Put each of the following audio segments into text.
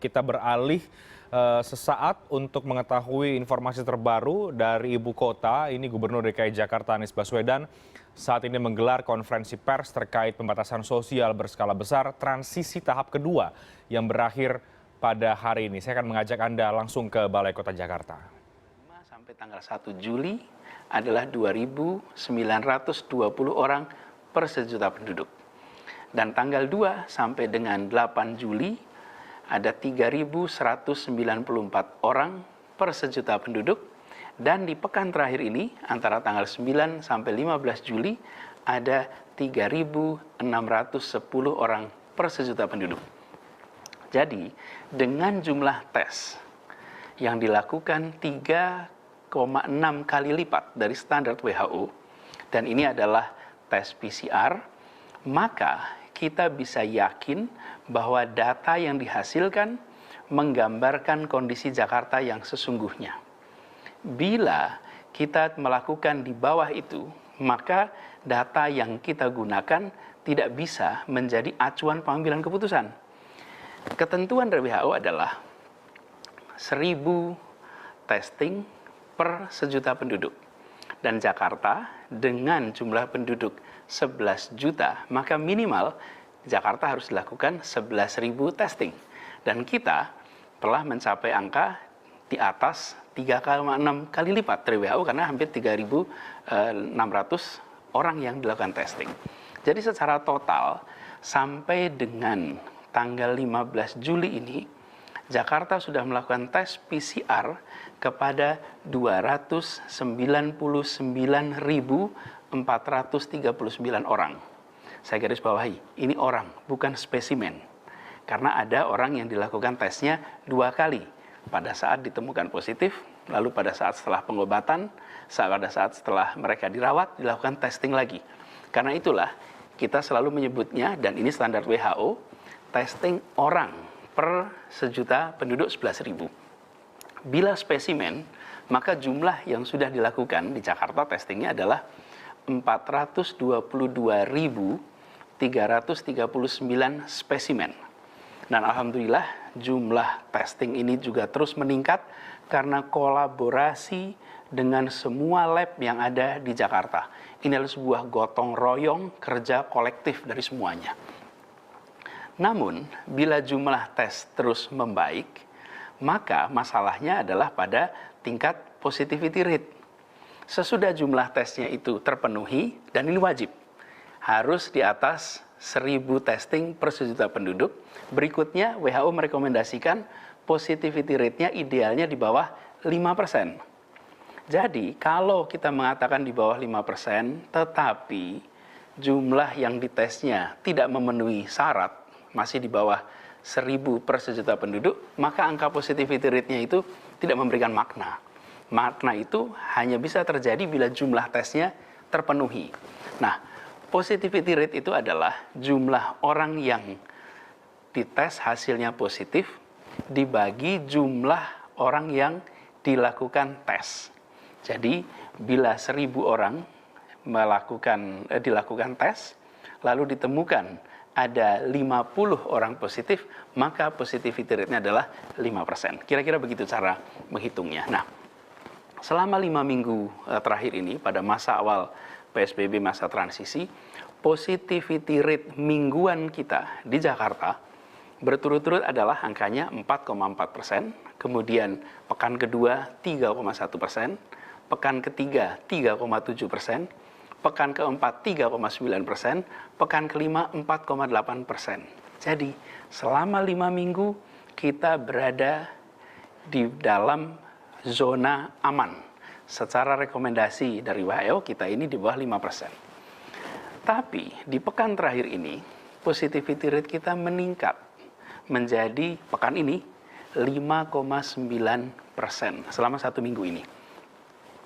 Kita beralih sesaat untuk mengetahui informasi terbaru dari ibu kota. Ini Gubernur DKI Jakarta Anies Baswedan saat ini menggelar konferensi pers terkait pembatasan sosial berskala besar transisi tahap kedua yang berakhir pada hari ini. Saya akan mengajak Anda langsung ke Balai Kota Jakarta. Sampai tanggal 1 Juli adalah 2.920 orang per sejuta penduduk. Dan tanggal 2 sampai dengan 8 Juli ada 3.194 orang per sejuta penduduk, dan di pekan terakhir ini antara tanggal 9 sampai 15 Juli ada 3.610 orang per sejuta penduduk. Jadi dengan jumlah tes yang dilakukan 3,6 kali lipat dari standar WHO, dan ini adalah tes PCR, maka kita bisa yakin bahwa data yang dihasilkan menggambarkan kondisi Jakarta yang sesungguhnya. Bila kita melakukan di bawah itu, maka data yang kita gunakan tidak bisa menjadi acuan pengambilan keputusan. Ketentuan dari WHO adalah 1.000 testing per sejuta penduduk. Dan Jakarta dengan jumlah penduduk 11 juta, maka minimal Jakarta harus dilakukan 11.000 testing. Dan kita telah mencapai angka di atas 3,6 kali lipat dari WHO karena hampir 3.600 orang yang dilakukan testing. Jadi secara total sampai dengan tanggal 15 Juli ini, Jakarta sudah melakukan tes PCR kepada 299.439 orang. Saya garis bawahi, ini orang, bukan spesimen. Karena ada orang yang dilakukan tesnya 2 kali. Pada saat ditemukan positif, lalu pada saat setelah pengobatan, pada saat setelah mereka dirawat, dilakukan testing lagi. Karena itulah kita selalu menyebutnya, dan ini standar WHO, testing orang per sejuta penduduk 11.000. Bila spesimen, maka jumlah yang sudah dilakukan di Jakarta testingnya adalah 422.339 spesimen. Dan alhamdulillah jumlah testing ini juga terus meningkat karena kolaborasi dengan semua lab yang ada di Jakarta. Ini adalah sebuah gotong royong kerja kolektif dari semuanya. Namun, bila jumlah tes terus membaik, maka masalahnya adalah pada tingkat positivity rate. Sesudah jumlah tesnya itu terpenuhi, dan ini wajib, harus di atas 1.000 testing per sejuta penduduk. Berikutnya, WHO merekomendasikan positivity rate-nya idealnya di bawah 5%. Jadi, kalau kita mengatakan di bawah 5%, tetapi jumlah yang ditesnya tidak memenuhi syarat, masih di bawah 1.000 per sejuta penduduk, maka angka positivity rate-nya itu tidak memberikan makna. Makna itu hanya bisa terjadi bila jumlah tesnya terpenuhi. Nah, positivity rate itu adalah jumlah orang yang dites hasilnya positif dibagi jumlah orang yang dilakukan tes. Jadi, bila 1.000 orang dilakukan tes, lalu ditemukan ada 50 orang positif, maka positivity rate-nya adalah 5%. Kira-kira begitu cara menghitungnya. Nah, selama 5 minggu terakhir ini, pada masa awal PSBB masa transisi, positivity rate mingguan kita di Jakarta berturut-turut adalah angkanya 4,4%, kemudian pekan kedua 3,1%, pekan ketiga 3,7%, pekan keempat 3,9%, pekan kelima 4,8%. Jadi selama 5 minggu kita berada di dalam zona aman. Secara rekomendasi dari WHO kita ini di bawah 5%. Tapi di pekan terakhir ini positivity rate kita meningkat menjadi pekan ini 5,9% selama 1 minggu ini.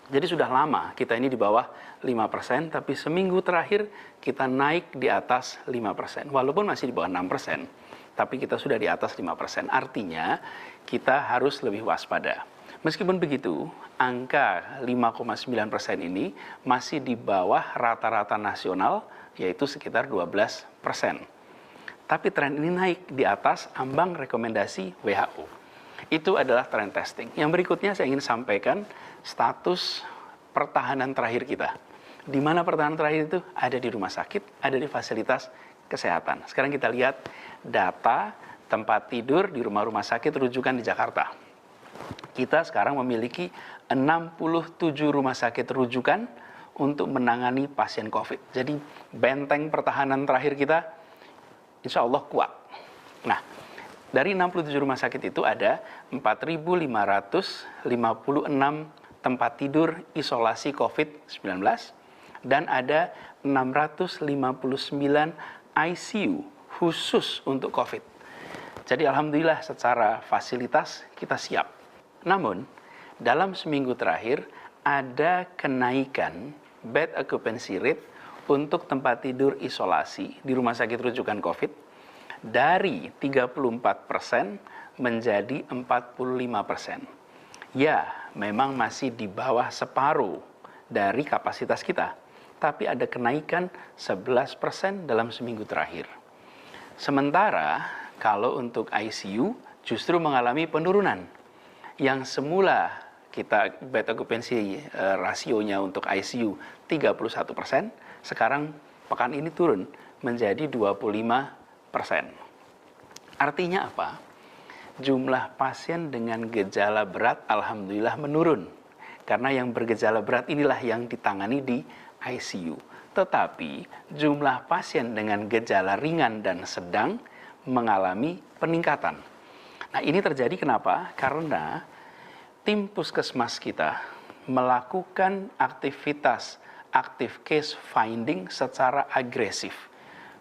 Jadi sudah lama kita ini di bawah 5%, tapi seminggu terakhir kita naik di atas 5%. Walaupun masih di bawah 6%, tapi kita sudah di atas 5%. Artinya kita harus lebih waspada. Meskipun begitu, angka 5,9% ini masih di bawah rata-rata nasional, yaitu sekitar 12%. Tapi tren ini naik di atas ambang rekomendasi WHO. Itu adalah tren testing. Yang berikutnya saya ingin sampaikan status pertahanan terakhir kita. Di mana pertahanan terakhir itu ada di rumah sakit, ada di fasilitas kesehatan. Sekarang kita lihat data tempat tidur di rumah-rumah sakit rujukan di Jakarta. Kita sekarang memiliki 67 rumah sakit rujukan untuk menangani pasien COVID. Jadi benteng pertahanan terakhir kita insya Allah kuat. Nah, dari 67 rumah sakit itu ada 4.556 tempat tidur isolasi COVID-19 dan ada 659 ICU khusus untuk COVID. Jadi alhamdulillah secara fasilitas kita siap. Namun, dalam seminggu terakhir ada kenaikan bed occupancy rate untuk tempat tidur isolasi di rumah sakit rujukan COVID dari 34% menjadi 45%. Ya, memang masih di bawah separuh dari kapasitas kita, tapi ada kenaikan 11% dalam seminggu terakhir. Sementara kalau untuk ICU justru mengalami penurunan. Yang semula kita bed occupancy rasionya untuk ICU 31%, sekarang pekan ini turun menjadi 25%. Artinya apa? Jumlah pasien dengan gejala berat alhamdulillah menurun. Karena yang bergejala berat inilah yang ditangani di ICU. Tetapi jumlah pasien dengan gejala ringan dan sedang mengalami peningkatan. Nah, ini terjadi kenapa? Karena tim puskesmas kita melakukan aktivitas active case finding secara agresif.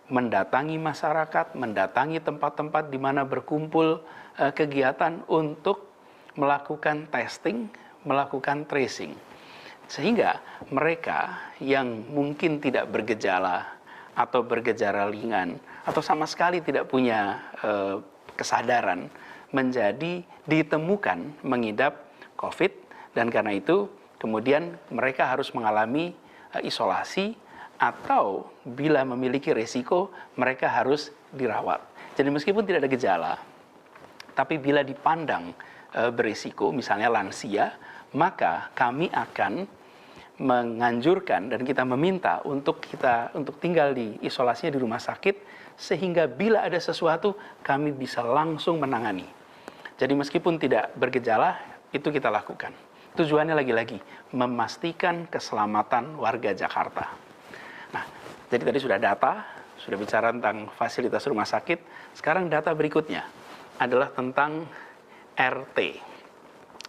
Mendatangi masyarakat, mendatangi tempat-tempat di mana berkumpul kegiatan untuk melakukan testing, melakukan tracing. Sehingga mereka yang mungkin tidak bergejala atau bergejala ringan atau sama sekali tidak punya kesadaran menjadi ditemukan mengidap COVID, dan karena itu kemudian mereka harus mengalami isolasi atau bila memiliki resiko mereka harus dirawat. Jadi meskipun tidak ada gejala, tapi bila dipandang berisiko misalnya lansia, maka kami akan menganjurkan dan kita meminta untuk tinggal di isolasinya di rumah sakit, sehingga bila ada sesuatu kami bisa langsung menangani. Jadi meskipun tidak bergejala, itu kita lakukan. Tujuannya lagi-lagi memastikan keselamatan warga Jakarta. Nah, jadi tadi sudah data, sudah bicara tentang fasilitas rumah sakit. Sekarang data berikutnya adalah tentang RT.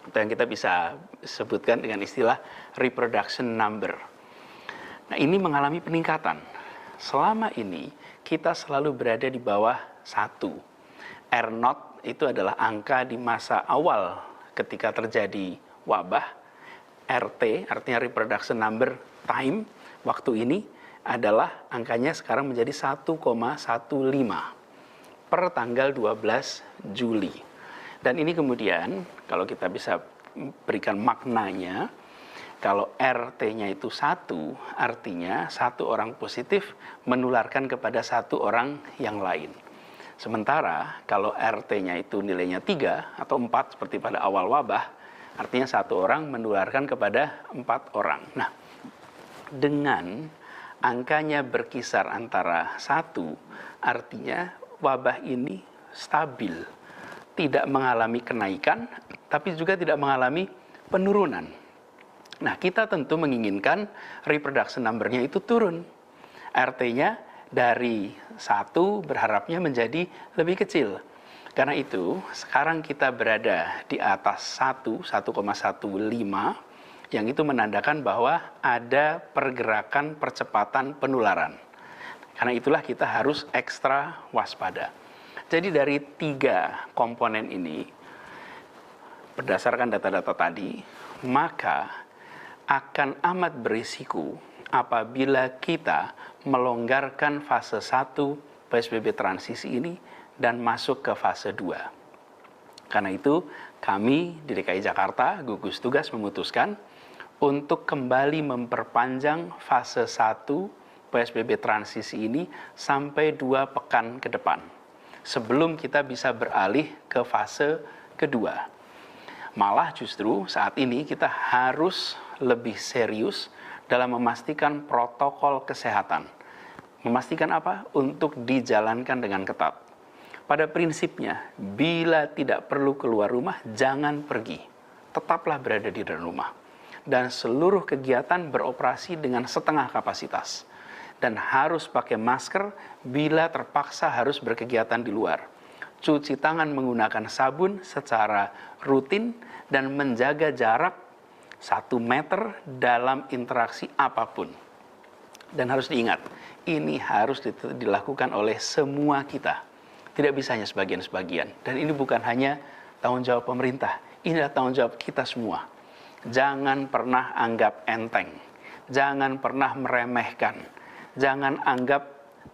Itu yang kita bisa sebutkan dengan istilah reproduction number. Nah, ini mengalami peningkatan. Selama ini kita selalu berada di bawah 1. R0 itu adalah angka di masa awal ketika terjadi wabah. RT artinya reproduction number time, waktu ini adalah angkanya sekarang menjadi 1,15 per tanggal 12 Juli. Dan ini kemudian kalau kita bisa berikan maknanya, kalau RT-nya itu 1, artinya 1 orang positif menularkan kepada 1 orang yang lain. Sementara kalau RT-nya itu nilainya 3 atau 4 seperti pada awal wabah, artinya 1 orang menularkan kepada 4 orang. Nah, dengan angkanya berkisar antara 1, artinya wabah ini stabil. Tidak mengalami kenaikan, tapi juga tidak mengalami penurunan. Nah, kita tentu menginginkan reproduction number-nya itu turun. RT-nya dari 1 berharapnya menjadi lebih kecil. Karena itu, sekarang kita berada di atas 1,15, yang itu menandakan bahwa ada pergerakan percepatan penularan. Karena itulah kita harus ekstra waspada. Jadi dari 3 komponen ini, berdasarkan data-data tadi, maka akan amat berisiko apabila kita melonggarkan fase 1 PSBB transisi ini dan masuk ke fase 2. Karena itu, kami di DKI Jakarta, gugus tugas memutuskan untuk kembali memperpanjang fase 1 PSBB transisi ini sampai 2 pekan ke depan, sebelum kita bisa beralih ke fase kedua. Malah justru saat ini kita harus lebih serius dalam memastikan protokol kesehatan. Memastikan apa? Untuk dijalankan dengan ketat. Pada prinsipnya, bila tidak perlu keluar rumah, jangan pergi. Tetaplah berada di dalam rumah. Dan seluruh kegiatan beroperasi dengan setengah kapasitas. Dan harus pakai masker bila terpaksa harus berkegiatan di luar. Cuci tangan menggunakan sabun secara rutin dan menjaga jarak 1 meter dalam interaksi apapun. Dan harus diingat, ini harus dilakukan oleh semua kita. Tidak bisa hanya sebagian-sebagian. Dan ini bukan hanya tanggung jawab pemerintah, ini adalah tanggung jawab kita semua. Jangan pernah anggap enteng, jangan pernah meremehkan, jangan anggap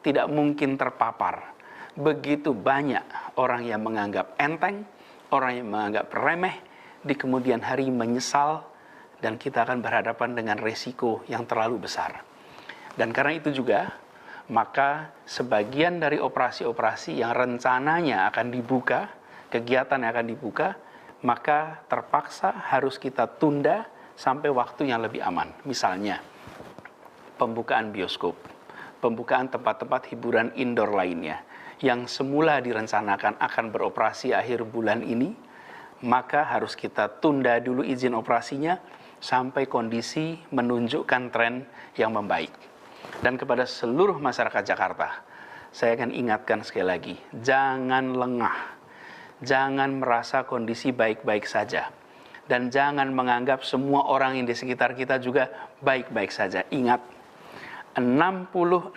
tidak mungkin terpapar. Begitu banyak orang yang menganggap enteng, orang yang menganggap remeh, di kemudian hari menyesal, dan kita akan berhadapan dengan resiko yang terlalu besar. Dan karena itu juga, maka sebagian dari operasi-operasi yang rencananya akan dibuka, kegiatan yang akan dibuka, maka terpaksa harus kita tunda sampai waktu yang lebih aman. Misalnya, pembukaan bioskop, pembukaan tempat-tempat hiburan indoor lainnya, yang semula direncanakan akan beroperasi akhir bulan ini, maka harus kita tunda dulu izin operasinya sampai kondisi menunjukkan tren yang membaik. Dan kepada seluruh masyarakat Jakarta, saya akan ingatkan sekali lagi, jangan lengah, jangan merasa kondisi baik-baik saja, dan jangan menganggap semua orang yang di sekitar kita juga baik-baik saja. Ingat, 66%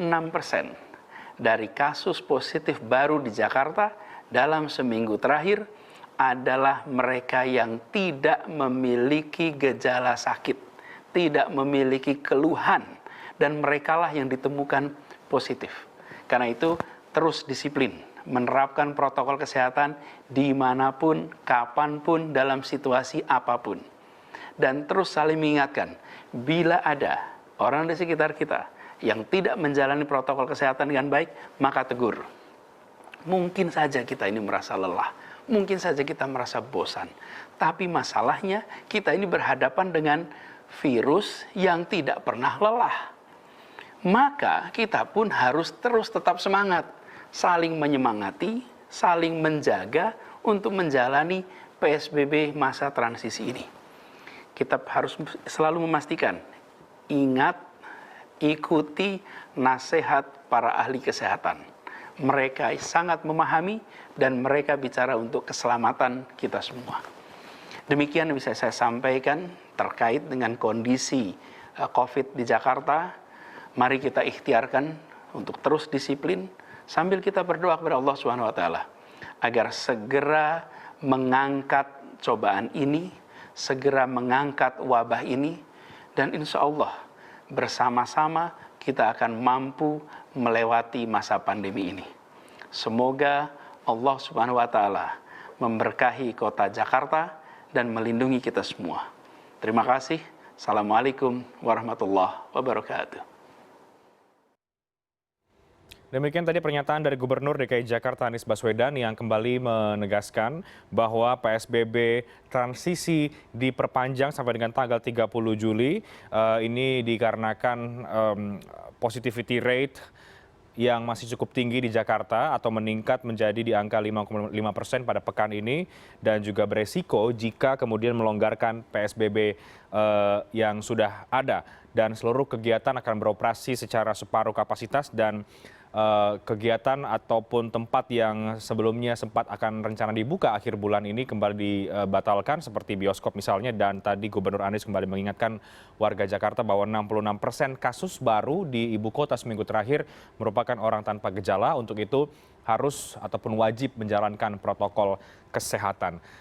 dari kasus positif baru di Jakarta dalam seminggu terakhir adalah mereka yang tidak memiliki gejala sakit, tidak memiliki keluhan, dan merekalah yang ditemukan positif. Karena itu terus disiplin, menerapkan protokol kesehatan dimanapun, kapanpun, dalam situasi apapun. Dan terus saling mengingatkan, bila ada orang di sekitar kita yang tidak menjalani protokol kesehatan dengan baik, maka tegur. Mungkin saja kita ini merasa lelah, mungkin saja kita merasa bosan. Tapi masalahnya kita ini berhadapan dengan virus yang tidak pernah lelah. Maka kita pun harus terus tetap semangat, saling menyemangati, saling menjaga untuk menjalani PSBB masa transisi ini. Kita harus selalu memastikan, ingat, ikuti nasihat para ahli kesehatan. Mereka sangat memahami dan mereka bicara untuk keselamatan kita semua. Demikian yang bisa saya sampaikan terkait dengan kondisi COVID di Jakarta. Mari kita ikhtiarkan untuk terus disiplin sambil kita berdoa kepada Allah SWT agar segera mengangkat cobaan ini, segera mengangkat wabah ini, dan insya Allah bersama-sama kita akan mampu melewati masa pandemi ini. Semoga Allah Subhanahu wa Ta'ala memberkahi kota Jakarta dan melindungi kita semua. Terima kasih. Assalamualaikum warahmatullahi wabarakatuh. Demikian tadi pernyataan dari Gubernur DKI Jakarta Anies Baswedan yang kembali menegaskan bahwa PSBB transisi diperpanjang sampai dengan tanggal 30 Juli. Ini dikarenakan positivity rate yang masih cukup tinggi di Jakarta atau meningkat menjadi di angka 5,5% pada pekan ini, dan juga beresiko jika kemudian melonggarkan PSBB yang sudah ada, dan seluruh kegiatan akan beroperasi secara separuh kapasitas, dan kegiatan ataupun tempat yang sebelumnya sempat akan rencana dibuka akhir bulan ini kembali dibatalkan seperti bioskop misalnya. Dan tadi Gubernur Anies kembali mengingatkan warga Jakarta bahwa 66% kasus baru di ibu kota seminggu terakhir merupakan orang tanpa gejala. Untuk itu harus ataupun wajib menjalankan protokol kesehatan.